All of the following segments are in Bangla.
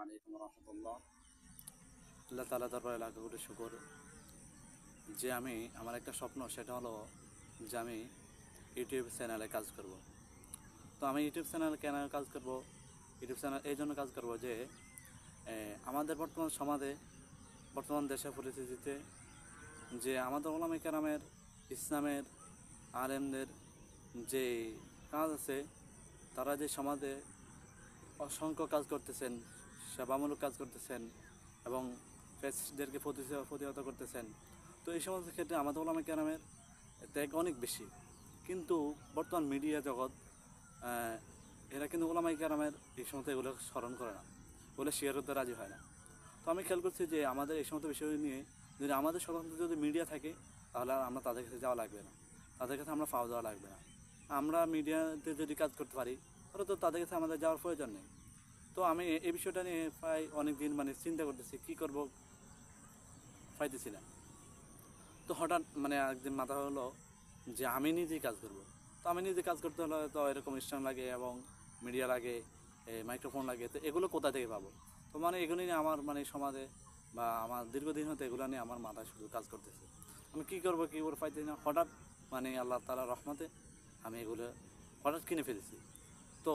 আলাইকুম রহমতুল্লাহ। আল্লাহ তাআলা দরবারে লাখ কোটি শুকর যে আমার একটা স্বপ্ন, সেটা হলো যে আমি ইউটিউব চ্যানেলে কাজ করব। তো আমি ইউটিউব চ্যানেলে কেন কাজ করব? ইউটিউব চ্যানেল এই জন্য কাজ করব যে আমাদের বর্তমান সমাজে, বর্তমান দেশের পরিস্থিতিতে যে আমাদের ওলামায়ে কেরামের, ইসলামের আলেমদের যে কাজ আছে, তারা যে সমাজে অসংখ্য কাজ করতেছেন, সেবামূলক কাজ করতেছেন এবং ফ্যাসিস্টদেরকে প্রতিহত করতেছেন। তো এই সমস্ত ক্ষেত্রে আমাদের ওলামায়ে কেরামের ত্যাগ অনেক বেশি। কিন্তু বর্তমান মিডিয়া জগৎ এরা কিন্তু ওলামায়ে কেরামের এই সমস্ত এগুলো স্মরণ করে না, বলে শেয়ার করতে রাজি হয় না। তো আমি খেয়াল করছি যে আমাদের এই সমস্ত বিষয় নিয়ে যদি আমাদের স্বতন্ত্র যদি মিডিয়া থাকে, তাহলে আর আমরা তাদের কাছে যাওয়া লাগবে না, তাদের কাছে আমরা পাওয়া দেওয়া লাগবে না। আমরা মিডিয়াতে যদি কাজ করতে পারি, তাহলে তো তাদের কাছে আমাদের যাওয়ার প্রয়োজন নেই। তো আমি এই বিষয়টা নিয়ে প্রায় অনেক দিন চিন্তা করতেছি, কী করব পাইতেছি না। তো হঠাৎ একদিন মাথা হলো যে আমি নিজেই কাজ করব। তো আমি নিজে কাজ করতে হলে তো এরকম স্ট্যান্ড লাগে এবং মিডিয়া লাগে, মাইক্রোফোন লাগে। তো এগুলো কোথা থেকে পাবো? তো এগুলো নিয়ে আমার সমাজে বা আমার দীর্ঘদিন হতে এগুলো নিয়ে আমার মাথায় শুধু কাজ করতেছে। আমি কী করবো পাইতেছি না। হঠাৎ আল্লাহ তাআলার রহমতে আমি এগুলো হঠাৎ কিনে ফেলেছি। তো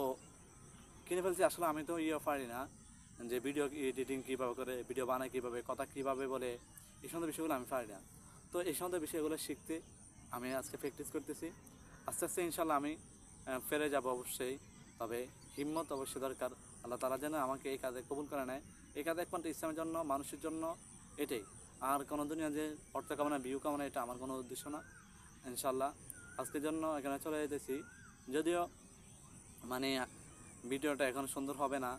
কিনে ফেলছি, আসলে আমি তো পারি না যে ভিডিও এডিটিং কীভাবে করে, ভিডিও বানায় কীভাবে, কথা কীভাবে বলে, এই সমস্ত বিষয়গুলো আমি পারি না। তো এই সমস্ত বিষয়গুলো শিখতে আমি আজকে প্র্যাকটিস করতেছি। আস্তে আস্তে ইনশাল্লাহ আমি ফিরে যাব অবশ্যই। তবে হিম্মত অবশ্যই দরকার। আল্লাহ তাআলা যেন আমাকে এই কাজে কবুল করে নেয়। এই কাজে একমাত্র ইসলামের জন্য, মানুষের জন্য, এটাই। আর কোনো দুনিয়া যে অর্থ কামনা, ভিউ কামনা, এটা আমার কোনো উদ্দেশ্য না। ইনশাল্লাহ আজকের জন্য এখানে চলে যেতেছি। যদিও ভিডিওটা এখন সুন্দর হবে না,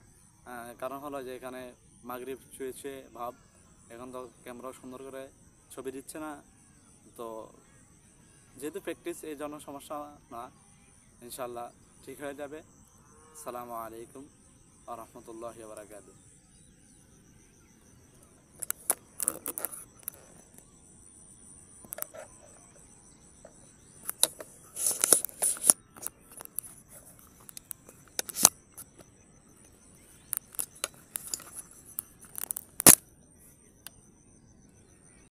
কারণ হলো যে এখানে মাগরিব ছুঁয়ে ভাব, এখন তো ক্যামেরাও সুন্দর করে ছবি দিচ্ছে না। তো যেহেতু প্র্যাকটিস, এই জন্য সমস্যা না, ইনশাল্লাহ ঠিক হয়ে যাবে। আসসালামু আলাইকুম ওয়া রাহমাতুল্লাহি ওয়া বারাকাতুহু।